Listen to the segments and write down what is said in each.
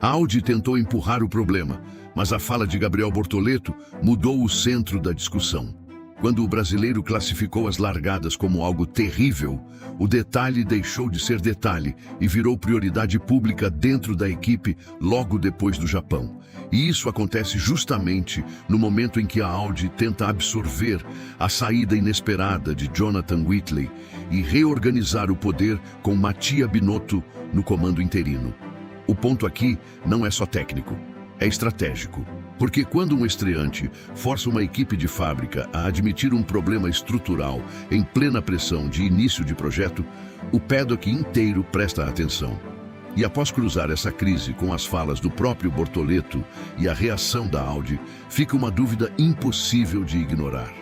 A Audi tentou empurrar o problema, mas a fala de Gabriel Bortoleto mudou o centro da discussão. Quando o brasileiro classificou as largadas como algo terrível, o detalhe deixou de ser detalhe e virou prioridade pública dentro da equipe logo depois do Japão. E isso acontece justamente no momento em que a Audi tenta absorver a saída inesperada de Jonathan Whitley e reorganizar o poder com Mattia Binotto no comando interino. O ponto aqui não é só técnico, é estratégico. Porque quando um estreante força uma equipe de fábrica a admitir um problema estrutural em plena pressão de início de projeto, o paddock inteiro presta atenção. E após cruzar essa crise com as falas do próprio Bortoleto e a reação da Audi, fica uma dúvida impossível de ignorar.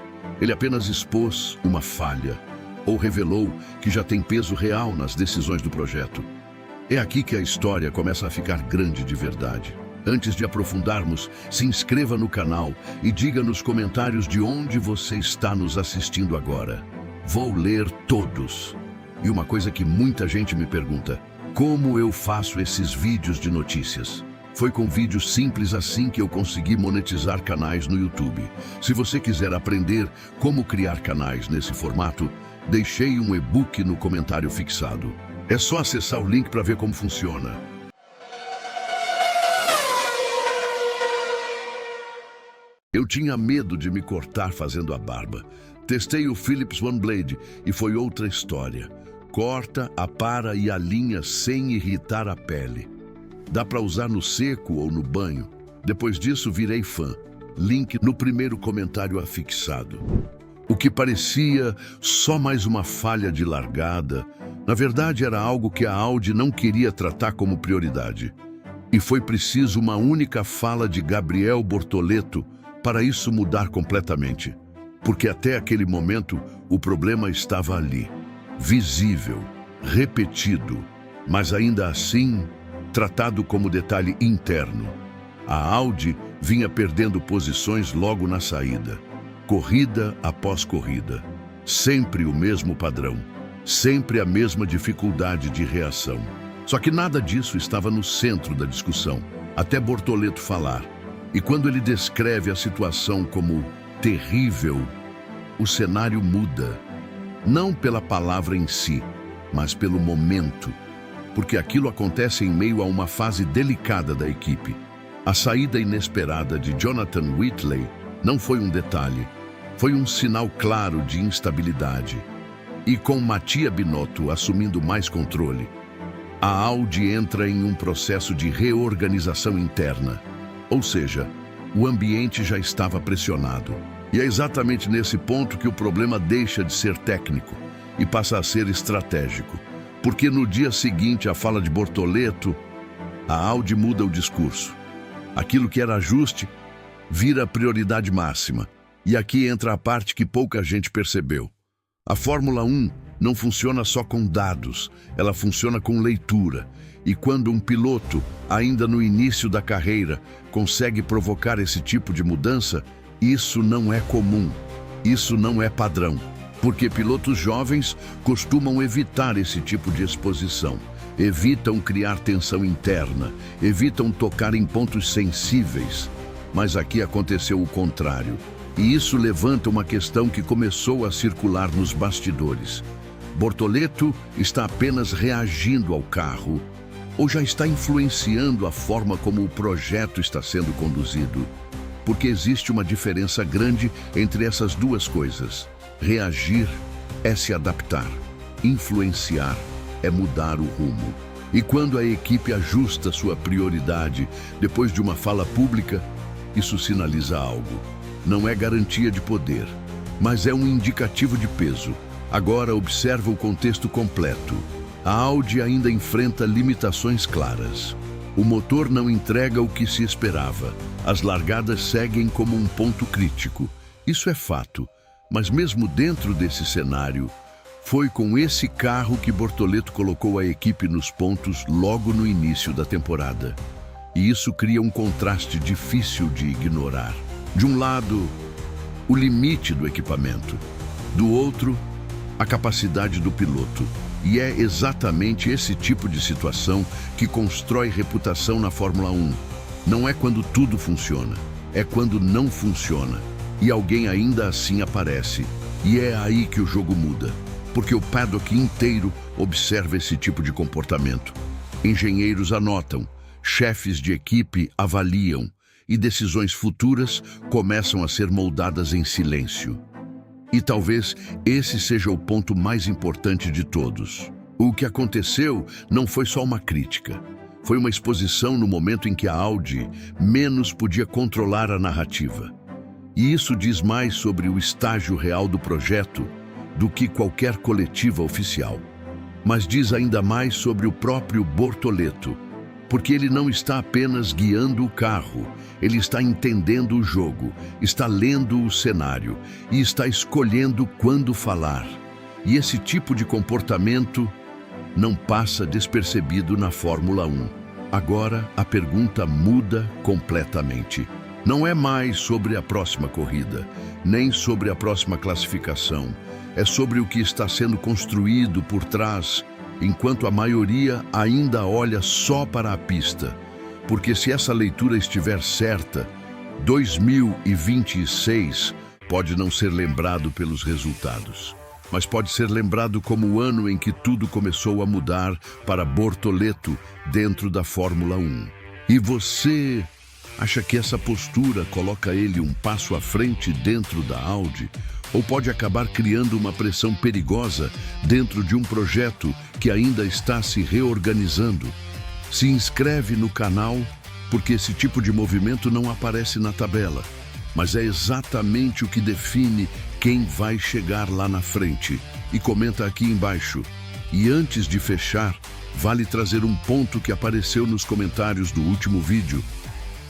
Ele apenas expôs uma falha, ou revelou que já tem peso real nas decisões do projeto. É aqui que a história começa a ficar grande de verdade. Antes de aprofundarmos, se inscreva no canal e diga nos comentários de onde você está nos assistindo agora. Vou ler todos. E uma coisa que muita gente me pergunta: como eu faço esses vídeos de notícias? Foi com vídeos simples assim que eu consegui monetizar canais no YouTube. Se você quiser aprender como criar canais nesse formato, deixei um e-book no comentário fixado. É só acessar o link para ver como funciona. Eu tinha medo de me cortar fazendo a barba. Testei o Philips OneBlade e foi outra história. Corta, apara e alinha sem irritar a pele. Dá para usar no seco ou no banho. Depois disso, virei fã. Link no primeiro comentário afixado. O que parecia só mais uma falha de largada, na verdade era algo que a Audi não queria tratar como prioridade. E foi preciso uma única fala de Gabriel Bortoleto para isso mudar completamente. Porque até aquele momento o problema estava ali, visível, repetido, mas ainda assim tratado como detalhe interno. A Audi vinha perdendo posições logo na saída, corrida após corrida, sempre o mesmo padrão, sempre a mesma dificuldade de reação. Só que nada disso estava no centro da discussão, até Bortoleto falar. E quando ele descreve a situação como terrível, o cenário muda. Não pela palavra em si, mas pelo momento. Porque aquilo acontece em meio a uma fase delicada da equipe. A saída inesperada de Jonathan Whitley não foi um detalhe, foi um sinal claro de instabilidade. E com Mattia Binotto assumindo mais controle, a Audi entra em um processo de reorganização interna. Ou seja, o ambiente já estava pressionado. E é exatamente nesse ponto que o problema deixa de ser técnico e passa a ser estratégico. Porque no dia seguinte à fala de Bortoleto, a Audi muda o discurso. Aquilo que era ajuste vira prioridade máxima. E aqui entra a parte que pouca gente percebeu. A Fórmula 1 não funciona só com dados, ela funciona com leitura. E quando um piloto, ainda no início da carreira, consegue provocar esse tipo de mudança, isso não é comum, isso não é padrão. Porque pilotos jovens costumam evitar esse tipo de exposição, evitam criar tensão interna, evitam tocar em pontos sensíveis. Mas aqui aconteceu o contrário. E isso levanta uma questão que começou a circular nos bastidores. Bortoleto está apenas reagindo ao carro, ou já está influenciando a forma como o projeto está sendo conduzido? Porque existe uma diferença grande entre essas duas coisas. Reagir é se adaptar. Influenciar é mudar o rumo. E quando a equipe ajusta sua prioridade depois de uma fala pública, isso sinaliza algo. Não é garantia de poder, mas é um indicativo de peso. Agora observa o contexto completo. A Audi ainda enfrenta limitações claras. O motor não entrega o que se esperava. As largadas seguem como um ponto crítico. Isso é fato. Mas mesmo dentro desse cenário, foi com esse carro que Bortoleto colocou a equipe nos pontos logo no início da temporada. E isso cria um contraste difícil de ignorar. De um lado, o limite do equipamento. Do outro, a capacidade do piloto. E é exatamente esse tipo de situação que constrói reputação na Fórmula 1. Não é quando tudo funciona, é quando não funciona. E alguém ainda assim aparece. E é aí que o jogo muda, porque o paddock inteiro observa esse tipo de comportamento. Engenheiros anotam, chefes de equipe avaliam, e decisões futuras começam a ser moldadas em silêncio. E talvez esse seja o ponto mais importante de todos. O que aconteceu não foi só uma crítica. Foi uma exposição no momento em que a Audi menos podia controlar a narrativa. E isso diz mais sobre o estágio real do projeto do que qualquer coletiva oficial. Mas diz ainda mais sobre o próprio Bortoleto, porque ele não está apenas guiando o carro, ele está entendendo o jogo, está lendo o cenário e está escolhendo quando falar. E esse tipo de comportamento não passa despercebido na Fórmula 1. Agora a pergunta muda completamente. Não é mais sobre a próxima corrida, nem sobre a próxima classificação. É sobre o que está sendo construído por trás, enquanto a maioria ainda olha só para a pista. Porque se essa leitura estiver certa, 2026 pode não ser lembrado pelos resultados, mas pode ser lembrado como o ano em que tudo começou a mudar para Bortoleto dentro da Fórmula 1. E você acha que essa postura coloca ele um passo à frente dentro da Audi? Ou pode acabar criando uma pressão perigosa dentro de um projeto que ainda está se reorganizando? Se inscreve no canal, porque esse tipo de movimento não aparece na tabela, mas é exatamente o que define quem vai chegar lá na frente. E comenta aqui embaixo. E antes de fechar, vale trazer um ponto que apareceu nos comentários do último vídeo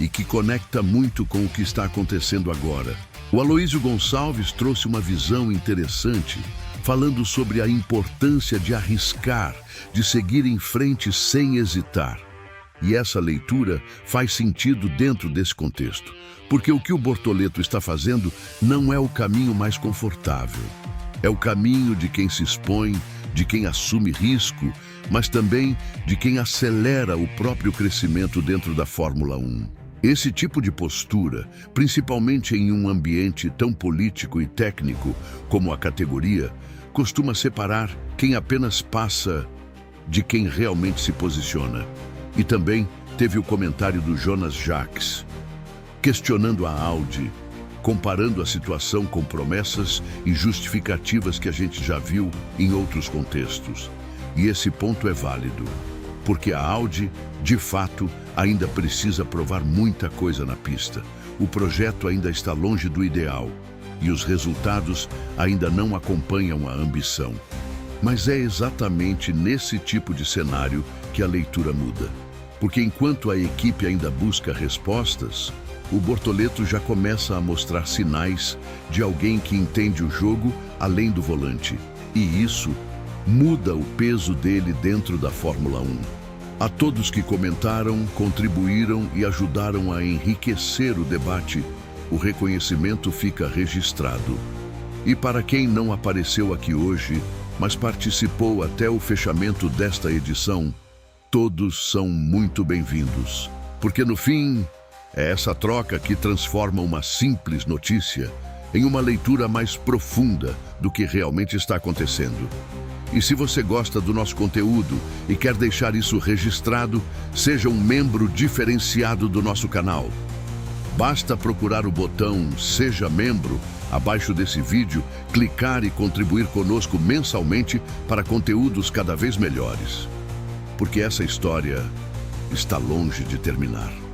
e que conecta muito com o que está acontecendo agora. O Aloísio Gonçalves trouxe uma visão interessante, falando sobre a importância de arriscar, de seguir em frente sem hesitar. E essa leitura faz sentido dentro desse contexto, porque o que o Bortoleto está fazendo não é o caminho mais confortável. É o caminho de quem se expõe, de quem assume risco, mas também de quem acelera o próprio crescimento dentro da Fórmula 1. Esse tipo de postura, principalmente em um ambiente tão político e técnico como a categoria, costuma separar quem apenas passa de quem realmente se posiciona. E também teve o comentário do Jonas Jacques, questionando a Audi, comparando a situação com promessas e justificativas que a gente já viu em outros contextos. E esse ponto é válido, porque a Audi, de fato, ainda precisa provar muita coisa na pista. O projeto ainda está longe do ideal e os resultados ainda não acompanham a ambição. Mas é exatamente nesse tipo de cenário que a leitura muda. Porque enquanto a equipe ainda busca respostas, o Bortoleto já começa a mostrar sinais de alguém que entende o jogo além do volante. E isso muda o peso dele dentro da Fórmula 1. A todos que comentaram, contribuíram e ajudaram a enriquecer o debate, o reconhecimento fica registrado. E para quem não apareceu aqui hoje, mas participou até o fechamento desta edição, todos são muito bem-vindos. Porque no fim, é essa troca que transforma uma simples notícia em uma leitura mais profunda do que realmente está acontecendo. E se você gosta do nosso conteúdo e quer deixar isso registrado, seja um membro diferenciado do nosso canal. Basta procurar o botão Seja Membro abaixo desse vídeo, clicar e contribuir conosco mensalmente para conteúdos cada vez melhores. Porque essa história está longe de terminar.